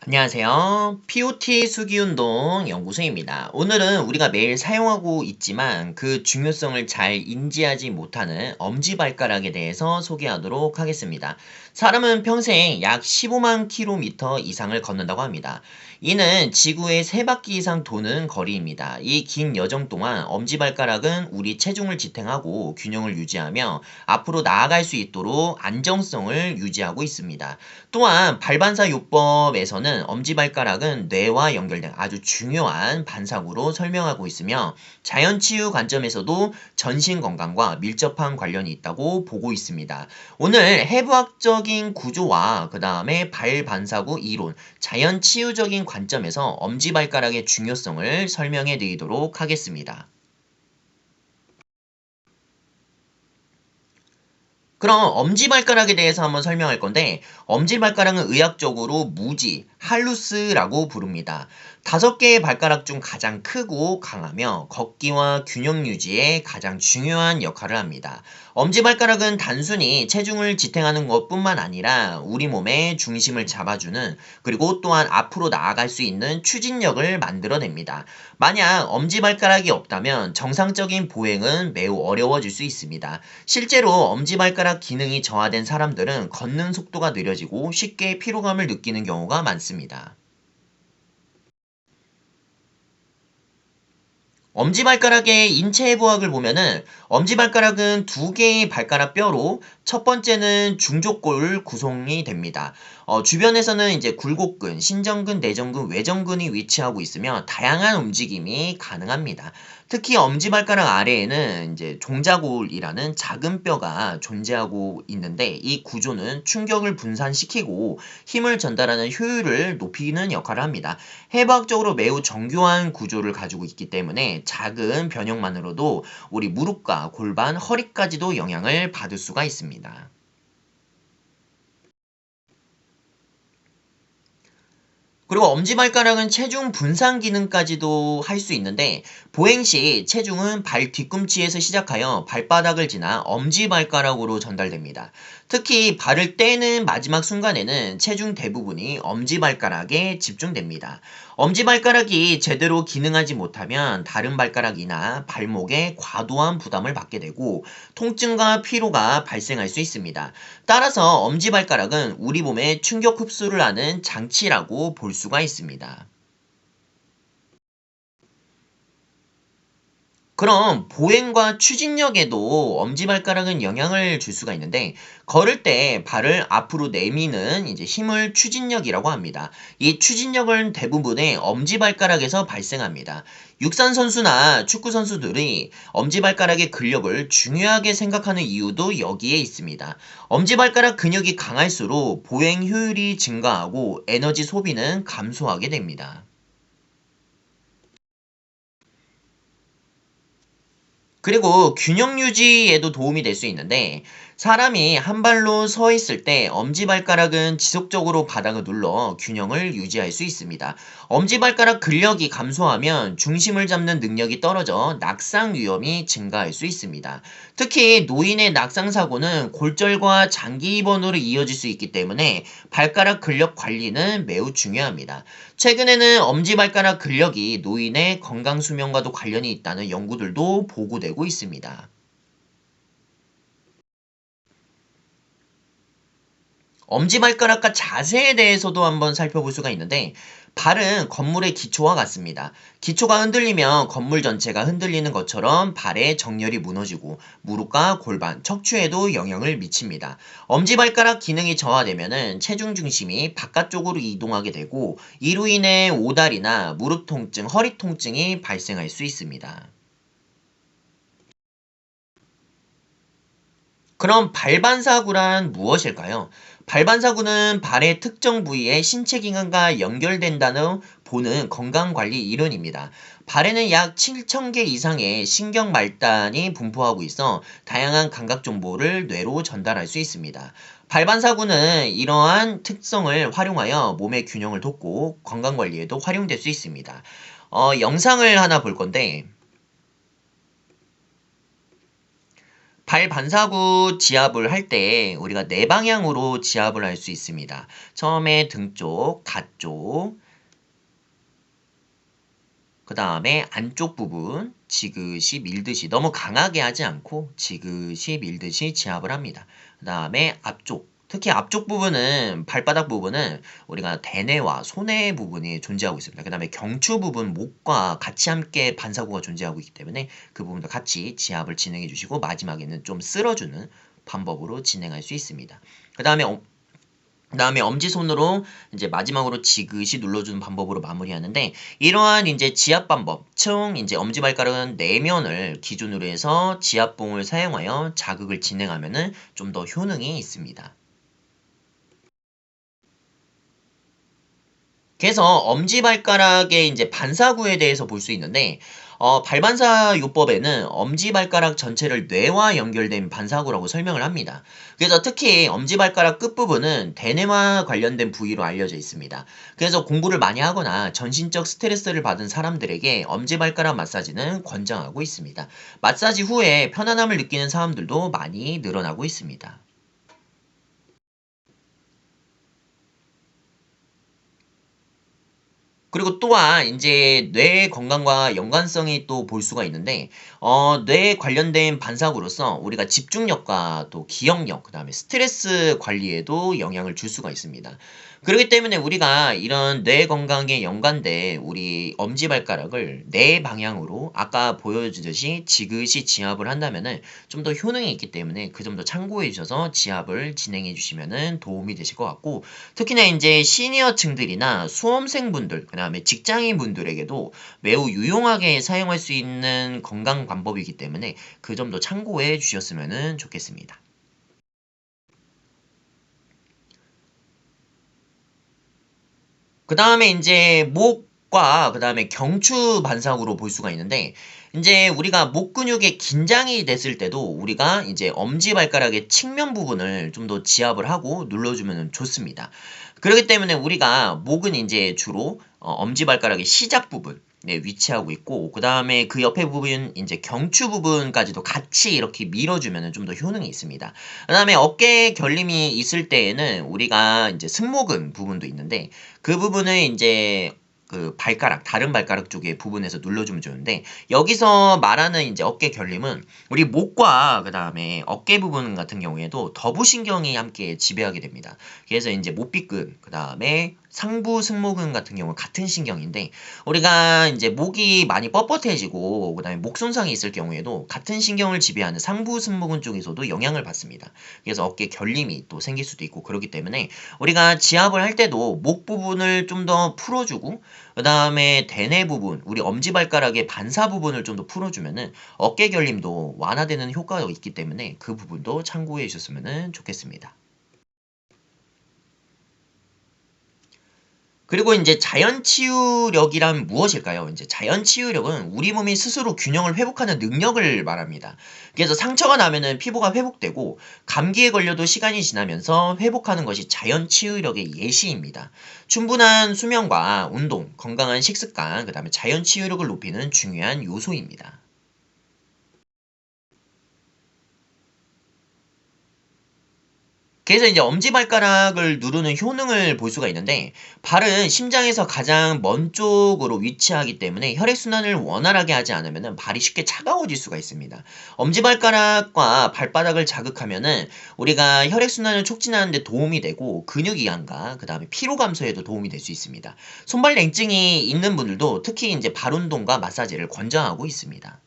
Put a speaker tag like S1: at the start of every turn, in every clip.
S1: 안녕하세요. POT 수기운동 연구소입니다. 오늘은 우리가 매일 사용하고 있지만 그 중요성을 잘 인지하지 못하는 엄지발가락에 대해서 소개하도록 하겠습니다. 사람은 평생 약 15만 킬로미터 이상을 걷는다고 합니다. 이는 지구의 3바퀴 이상 도는 거리입니다. 이 긴 여정 동안 엄지발가락은 우리 체중을 지탱하고 균형을 유지하며 앞으로 나아갈 수 있도록 안정성을 유지하고 있습니다. 또한 발반사요법에서는 엄지발가락은 뇌와 연결된 아주 중요한 반사구로 설명하고 있으며 자연치유 관점에서도 전신건강과 밀접한 관련이 있다고 보고 있습니다. 오늘 해부학적인 구조와 그 다음에 발반사구 이론, 자연치유적인 관점에서 엄지발가락의 중요성을 설명해 드리도록 하겠습니다. 그럼 엄지발가락에 대해서 한번 설명할 건데 엄지발가락은 의학적으로 무지, 할루스라고 부릅니다. 5개의 발가락 중 가장 크고 강하며 걷기와 균형 유지에 가장 중요한 역할을 합니다. 엄지발가락은 단순히 체중을 지탱하는 것뿐만 아니라 우리 몸의 중심을 잡아주는 그리고 또한 앞으로 나아갈 수 있는 추진력을 만들어냅니다. 만약 엄지발가락이 없다면 정상적인 보행은 매우 어려워질 수 있습니다. 실제로 엄지발가락 기능이 저하된 사람들은 걷는 속도가 느려지고 쉽게 피로감을 느끼는 경우가 많습니다. 엄지발가락의 인체 해부학을 보면은 엄지발가락은 2개의 발가락 뼈로 첫 번째는 중족골 구성이 됩니다. 주변에서는 이제 굴곡근, 신전근, 내전근, 외전근이 위치하고 있으며 다양한 움직임이 가능합니다. 특히 엄지발가락 아래에는 이제 종자골이라는 작은 뼈가 존재하고 있는데 이 구조는 충격을 분산시키고 힘을 전달하는 효율을 높이는 역할을 합니다. 해부학적으로 매우 정교한 구조를 가지고 있기 때문에 작은 변형만으로도 우리 무릎과 골반, 허리까지도 영향을 받을 수가 있습니다. 그리고 엄지발가락은 체중 분산 기능까지도 할 수 있는데 보행 시 체중은 발 뒤꿈치에서 시작하여 발바닥을 지나 엄지발가락으로 전달됩니다. 특히 발을 떼는 마지막 순간에는 체중 대부분이 엄지발가락에 집중됩니다. 엄지발가락이 제대로 기능하지 못하면 다른 발가락이나 발목에 과도한 부담을 받게 되고 통증과 피로가 발생할 수 있습니다. 따라서 엄지발가락은 우리 몸에 충격 흡수를 하는 장치라고 볼 수가 있습니다. 그럼 보행과 추진력에도 엄지발가락은 영향을 줄 수가 있는데 걸을 때 발을 앞으로 내미는 이제 힘을 추진력이라고 합니다. 이 추진력은 대부분의 엄지발가락에서 발생합니다. 육산 선수나 축구 선수들이 엄지발가락의 근력을 중요하게 생각하는 이유도 여기에 있습니다. 엄지발가락 근육이 강할수록 보행 효율이 증가하고 에너지 소비는 감소하게 됩니다. 그리고 균형 유지에도 도움이 될 수 있는데 사람이 한 발로 서 있을 때 엄지발가락은 지속적으로 바닥을 눌러 균형을 유지할 수 있습니다. 엄지발가락 근력이 감소하면 중심을 잡는 능력이 떨어져 낙상 위험이 증가할 수 있습니다. 특히 노인의 낙상 사고는 골절과 장기 입원으로 이어질 수 있기 때문에 발가락 근력 관리는 매우 중요합니다. 최근에는 엄지발가락 근력이 노인의 건강 수명과도 관련이 있다는 연구들도 보고되고 있습니다. 엄지발가락과 자세에 대해서도 한번 살펴볼 수가 있는데 발은 건물의 기초와 같습니다. 기초가 흔들리면 건물 전체가 흔들리는 것처럼 발의 정렬이 무너지고 무릎과 골반, 척추에도 영향을 미칩니다. 엄지발가락 기능이 저하되면 체중 중심이 바깥쪽으로 이동하게 되고 이로 인해 오다리나 무릎 통증, 허리 통증이 발생할 수 있습니다. 그럼 발반사구란 무엇일까요? 발반사구는 발의 특정 부위의 신체 기관과 연결된다는 보는 건강관리 이론입니다. 발에는 약 7,000개 이상의 신경 말단이 분포하고 있어 다양한 감각 정보를 뇌로 전달할 수 있습니다. 발반사구는 이러한 특성을 활용하여 몸의 균형을 돕고 건강관리에도 활용될 수 있습니다. 영상을 하나 볼 건데 발 반사구 지압을 할 때 우리가 네 방향으로 지압을 할 수 있습니다. 처음에 등 쪽, 갓 쪽, 그 다음에 안쪽 부분 지그시 밀듯이 너무 강하게 하지 않고 지그시 밀듯이 지압을 합니다. 그 다음에 앞쪽 특히 앞쪽 부분은 발바닥 부분은 우리가 대뇌와 소뇌 부분이 존재하고 있습니다. 그 다음에 경추 부분 목과 같이 함께 반사구가 존재하고 있기 때문에 그 부분도 같이 지압을 진행해 주시고 마지막에는 좀 쓸어주는 방법으로 진행할 수 있습니다. 그다음에 엄지손으로 이제 마지막으로 지그시 눌러주는 방법으로 마무리하는데 이러한 이제 지압 방법, 총 이제 엄지발가락 내면을 기준으로 해서 지압봉을 사용하여 자극을 진행하면은 좀 더 효능이 있습니다. 그래서 엄지발가락의 이제 반사구에 대해서 볼 수 있는데, 발반사 요법에는 엄지발가락 전체를 뇌와 연결된 반사구라고 설명을 합니다. 그래서 특히 엄지발가락 끝부분은 대뇌와 관련된 부위로 알려져 있습니다. 그래서 공부를 많이 하거나 전신적 스트레스를 받은 사람들에게 엄지발가락 마사지는 권장하고 있습니다. 마사지 후에 편안함을 느끼는 사람들도 많이 늘어나고 있습니다. 그리고 또한 이제 뇌 건강과 연관성이 또 볼 수가 있는데 뇌에 관련된 반사구로서 우리가 집중력과 또 기억력, 그다음에 스트레스 관리에도 영향을 줄 수가 있습니다. 그렇기 때문에 우리가 이런 뇌 건강에 연관된 우리 엄지발가락을 네 방향으로 아까 보여주듯이 지그시 지압을 한다면은 좀 더 효능이 있기 때문에 그 점도 참고해 주셔서 지압을 진행해 주시면은 도움이 되실 것 같고, 특히나 이제 시니어층들이나 수험생분들, 그다음에 직장인분들에게도 매우 유용하게 사용할 수 있는 건강 방법이기 때문에 그 점도 참고해 주셨으면 좋겠습니다. 그 다음에 이제 목과 그 다음에 경추 반사구로 볼 수가 있는데, 이제 우리가 목 근육에 긴장이 됐을 때도 우리가 이제 엄지발가락의 측면 부분을 좀 더 지압을 하고 눌러주면 좋습니다. 그렇기 때문에 우리가 목은 이제 주로 엄지발가락의 시작 부분, 네, 위치하고 있고, 그 다음에 그 옆에 부분, 이제 경추 부분까지도 같이 이렇게 밀어주면 좀 더 효능이 있습니다. 그 다음에 어깨에 결림이 있을 때에는 우리가 이제 승모근 부분도 있는데, 그 부분을 이제 그 발가락, 다른 발가락 쪽에 부분에서 눌러주면 좋은데, 여기서 말하는 이제 어깨 결림은 우리 목과 그 다음에 어깨 부분 같은 경우에도 더부신경이 함께 지배하게 됩니다. 그래서 이제 목비근, 그 다음에 상부 승모근 같은 경우 같은 신경인데, 우리가 이제 목이 많이 뻣뻣해지고 그다음에 목 손상이 있을 경우에도 같은 신경을 지배하는 상부 승모근 쪽에서도 영향을 받습니다. 그래서 어깨 결림이 또 생길 수도 있고 그렇기 때문에 우리가 지압을 할 때도 목 부분을 좀 더 풀어주고 그다음에 대뇌 부분, 우리 엄지발가락의 반사 부분을 좀 더 풀어주면은 어깨 결림도 완화되는 효과가 있기 때문에 그 부분도 참고해 주셨으면 좋겠습니다. 그리고 이제 자연 치유력이란 무엇일까요? 이제 자연 치유력은 우리 몸이 스스로 균형을 회복하는 능력을 말합니다. 그래서 상처가 나면은 피부가 회복되고 감기에 걸려도 시간이 지나면서 회복하는 것이 자연 치유력의 예시입니다. 충분한 수면과 운동, 건강한 식습관, 그다음에 자연 치유력을 높이는 중요한 요소입니다. 그래서 이제 엄지발가락을 누르는 효능을 볼 수가 있는데, 발은 심장에서 가장 먼 쪽으로 위치하기 때문에 혈액순환을 원활하게 하지 않으면 발이 쉽게 차가워질 수가 있습니다. 엄지발가락과 발바닥을 자극하면은 우리가 혈액순환을 촉진하는 데 도움이 되고 근육 이완과 그 다음에 피로 감소에도 도움이 될 수 있습니다. 손발 냉증이 있는 분들도 특히 이제 발 운동과 마사지를 권장하고 있습니다.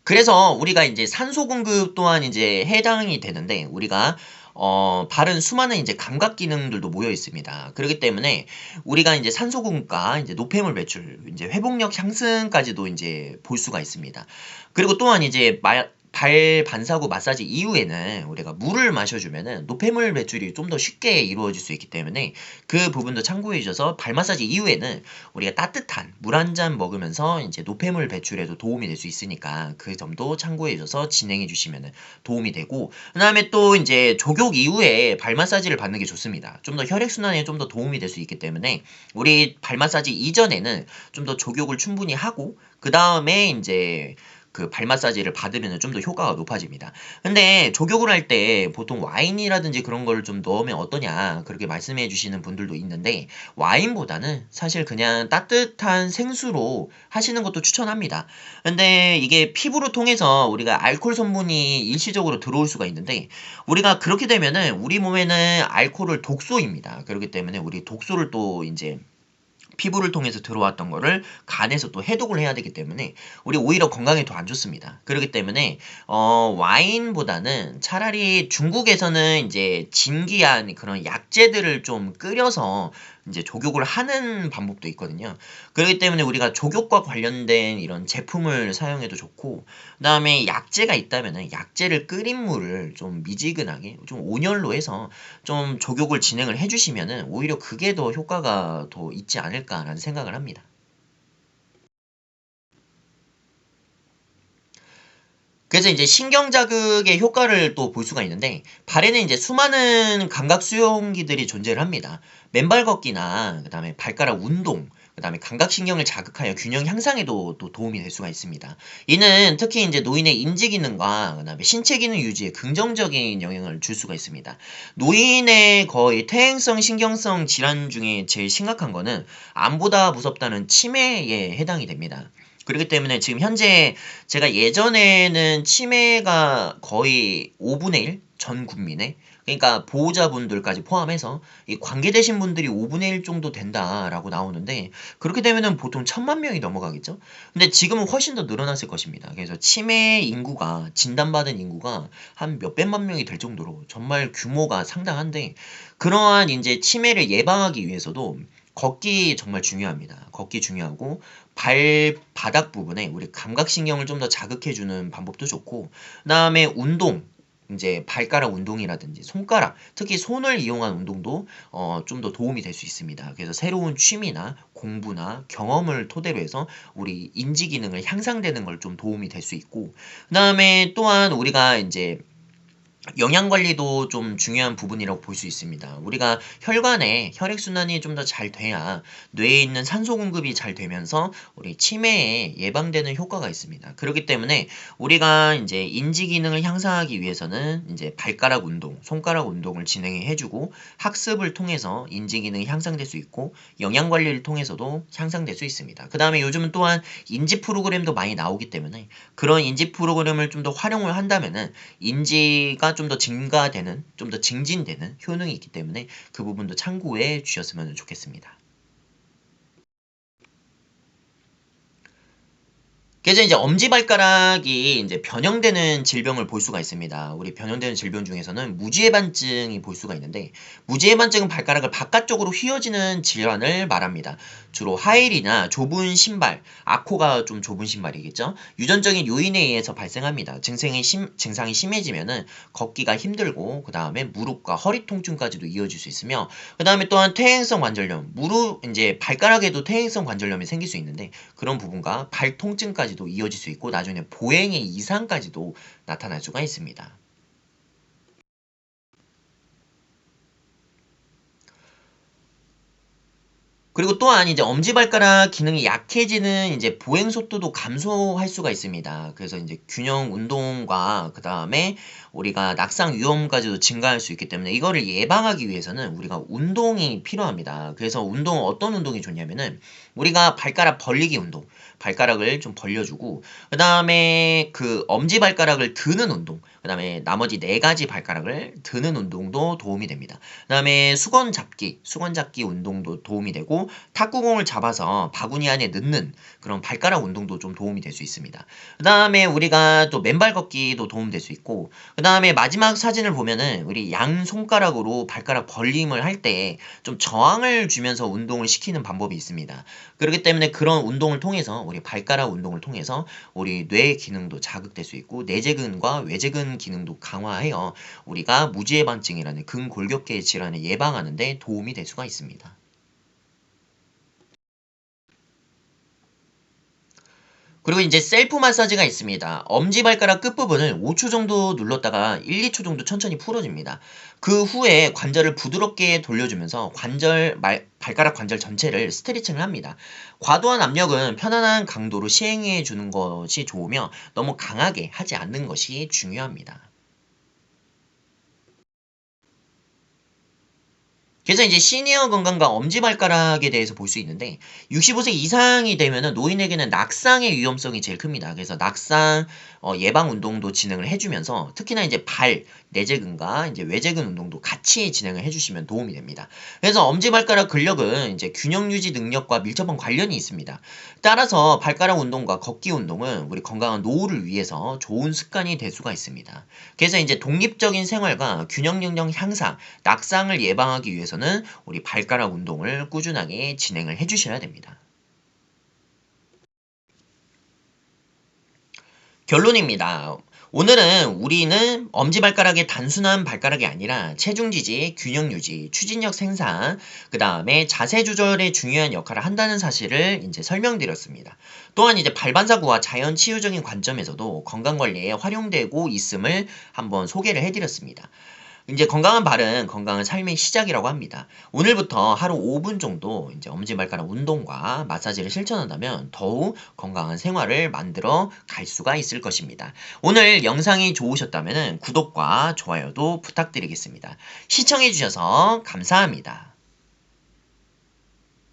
S1: 그래서 우리가 이제 산소 공급 또한 이제 해당이 되는데, 우리가 발은 수많은 이제 감각 기능들도 모여 있습니다. 그렇기 때문에 우리가 이제 산소 공급과 이제 노폐물 배출, 이제 회복력 향상까지도 이제 볼 수가 있습니다. 그리고 또한 이제 발 반사구 마사지 이후에는 우리가 물을 마셔주면은 노폐물 배출이 좀 더 쉽게 이루어질 수 있기 때문에 그 부분도 참고해 주셔서 발 마사지 이후에는 우리가 따뜻한 물 한 잔 먹으면서 이제 노폐물 배출에도 도움이 될 수 있으니까 그 점도 참고해 주셔서 진행해 주시면은 도움이 되고, 그다음에 또 이제 족욕 이후에 발 마사지를 받는 게 좋습니다. 좀 더 혈액순환에 좀 더 도움이 될 수 있기 때문에 우리 발 마사지 이전에는 좀 더 족욕을 충분히 하고 그다음에 이제 그 발 마사지를 받으면 좀 더 효과가 높아집니다. 근데 족욕을 할 때 보통 와인이라든지 그런 거를 좀 넣으면 어떠냐 그렇게 말씀해 주시는 분들도 있는데, 와인보다는 사실 그냥 따뜻한 생수로 하시는 것도 추천합니다. 근데 이게 피부를 통해서 우리가 알코올 성분이 일시적으로 들어올 수가 있는데, 우리가 그렇게 되면은 우리 몸에는 알코올을 독소입니다. 그렇기 때문에 우리 독소를 또 이제 피부를 통해서 들어왔던 거를 간에서 또 해독을 해야 되기 때문에 우리 오히려 건강에 더 안 좋습니다. 그렇기 때문에 와인보다는 차라리 중국에서는 이제 진기한 그런 약재들을 좀 끓여서 이제 족욕을 하는 방법도 있거든요. 그렇기 때문에 우리가 족욕과 관련된 이런 제품을 사용해도 좋고, 그다음에 약재가 있다면은 약재를 끓인 물을 좀 미지근하게 좀 온열로 해서 좀 족욕을 진행을 해주시면은 오히려 그게 더 효과가 더 있지 않을까라는 생각을 합니다. 그래서 이제 신경 자극의 효과를 또 볼 수가 있는데, 발에는 이제 수많은 감각 수용기들이 존재를 합니다. 맨발 걷기나 그다음에 발가락 운동, 그다음에 감각신경을 자극하여 균형 향상에도 또 도움이 될 수가 있습니다. 이는 특히 이제 노인의 인지 기능과 그다음에 신체 기능 유지에 긍정적인 영향을 줄 수가 있습니다. 노인의 거의 퇴행성 신경성 질환 중에 제일 심각한 거는 암보다 무섭다는 치매에 해당이 됩니다. 그렇기 때문에 지금 현재 제가 예전에는 치매가 거의 5분의 1 전 국민의, 그러니까 보호자분들까지 포함해서 이 관계되신 분들이 5분의 1 정도 된다라고 나오는데, 그렇게 되면은 보통 1,000만 명이 넘어가겠죠? 근데 지금은 훨씬 더 늘어났을 것입니다. 그래서 치매 인구가, 진단받은 인구가 한 몇백만 명이 될 정도로 정말 규모가 상당한데, 그러한 이제 치매를 예방하기 위해서도 걷기 정말 중요합니다. 걷기 중요하고, 발바닥 부분에 우리 감각신경을 좀 더 자극해주는 방법도 좋고, 그 다음에 운동, 이제 발가락 운동이라든지 손가락, 특히 손을 이용한 운동도 좀 더 도움이 될 수 있습니다. 그래서 새로운 취미나 공부나 경험을 토대로 해서 우리 인지 기능을 향상되는 걸 좀 도움이 될 수 있고, 그 다음에 또한 우리가 이제 영양 관리도 좀 중요한 부분이라고 볼 수 있습니다. 우리가 혈관에 혈액순환이 좀 더 잘 돼야 뇌에 있는 산소 공급이 잘 되면서 우리 치매에 예방되는 효과가 있습니다. 그렇기 때문에 우리가 이제 인지 기능을 향상하기 위해서는 이제 발가락 운동, 손가락 운동을 진행해 주고, 학습을 통해서 인지 기능이 향상될 수 있고 영양 관리를 통해서도 향상될 수 있습니다. 그다음에 요즘은 또한 인지 프로그램도 많이 나오기 때문에 그런 인지 프로그램을 좀 더 활용을 한다면은 인지가 좀 더 증가되는, 좀 더 증진되는 효능이 있기 때문에 그 부분도 참고해 주셨으면 좋겠습니다. 그래서 이제 엄지발가락이 이제 변형되는 질병을 볼 수가 있습니다. 우리 변형되는 질병 중에서는 무지해반증이 볼 수가 있는데, 무지해반증은 발가락을 바깥쪽으로 휘어지는 질환을 말합니다. 주로 하이힐이나 좁은 신발, 악호가 좀 좁은 신발이겠죠? 유전적인 요인에 의해서 발생합니다. 증상이 심해지면은 걷기가 힘들고, 그 다음에 무릎과 허리 통증까지도 이어질 수 있으며, 그 다음에 또한 퇴행성 관절염, 이제 발가락에도 퇴행성 관절염이 생길 수 있는데, 그런 부분과 발 통증까지도 이어질 수 있고 나중에 보행의 이상까지도 나타날 수가 있습니다. 그리고 또한 이제 엄지발가락 기능이 약해지는 이제 보행 속도도 감소할 수가 있습니다. 그래서 이제 균형 운동과 그 다음에 우리가 낙상 위험까지도 증가할 수 있기 때문에 이거를 예방하기 위해서는 우리가 운동이 필요합니다. 그래서 어떤 운동이 좋냐면은 우리가 발가락 벌리기 운동, 발가락을 좀 벌려주고, 그 다음에 그 엄지발가락을 드는 운동, 그 다음에 나머지 4가지 발가락을 드는 운동도 도움이 됩니다. 그 다음에 수건 잡기 운동도 도움이 되고, 탁구공을 잡아서 바구니 안에 넣는 그런 발가락 운동도 좀 도움이 될 수 있습니다. 그 다음에 우리가 또 맨발 걷기도 도움될 수 있고, 그 다음에 마지막 사진을 보면은 우리 양 손가락으로 발가락 벌림을 할 때 좀 저항을 주면서 운동을 시키는 방법이 있습니다. 그렇기 때문에 그런 운동을 통해서 우리 발가락 운동을 통해서 우리 뇌 기능도 자극될 수 있고 내재근과 외재근 기능도 강화하여 우리가 무지해반증이라는 근골격계 질환을 예방하는 데 도움이 될 수가 있습니다. 그리고 이제 셀프 마사지가 있습니다. 엄지발가락 끝부분을 5초 정도 눌렀다가 1, 2초 정도 천천히 풀어줍니다. 그 후에 관절을 부드럽게 돌려주면서 발가락 관절 전체를 스트레칭을 합니다. 과도한 압력은 편안한 강도로 시행해 주는 것이 좋으며 너무 강하게 하지 않는 것이 중요합니다. 그래서 이제 시니어 건강과 엄지발가락에 대해서 볼 수 있는데 65세 이상이 되면은 노인에게는 낙상의 위험성이 제일 큽니다. 그래서 낙상 예방 운동도 진행을 해주면서 특히나 이제 내재근과 이제 외재근 운동도 같이 진행을 해주시면 도움이 됩니다. 그래서 엄지발가락 근력은 이제 균형 유지 능력과 밀접한 관련이 있습니다. 따라서 발가락 운동과 걷기 운동은 우리 건강한 노후를 위해서 좋은 습관이 될 수가 있습니다. 그래서 이제 독립적인 생활과 균형 능력 향상, 낙상을 예방하기 위해서는 우리 발가락 운동을 꾸준하게 진행을 해주셔야 됩니다. 결론입니다. 오늘은 우리는 엄지발가락의 단순한 발가락이 아니라 체중 지지, 균형 유지, 추진력 생산, 그 다음에 자세 조절에 중요한 역할을 한다는 사실을 이제 설명드렸습니다. 또한 이제 발반사구와 자연 치유적인 관점에서도 건강관리에 활용되고 있음을 한번 소개를 해드렸습니다. 이제 건강한 발은 건강한 삶의 시작이라고 합니다. 오늘부터 하루 5분 정도 이제 엄지발가락 운동과 마사지를 실천한다면 더욱 건강한 생활을 만들어 갈 수가 있을 것입니다. 오늘 영상이 좋으셨다면 구독과 좋아요도 부탁드리겠습니다. 시청해주셔서 감사합니다.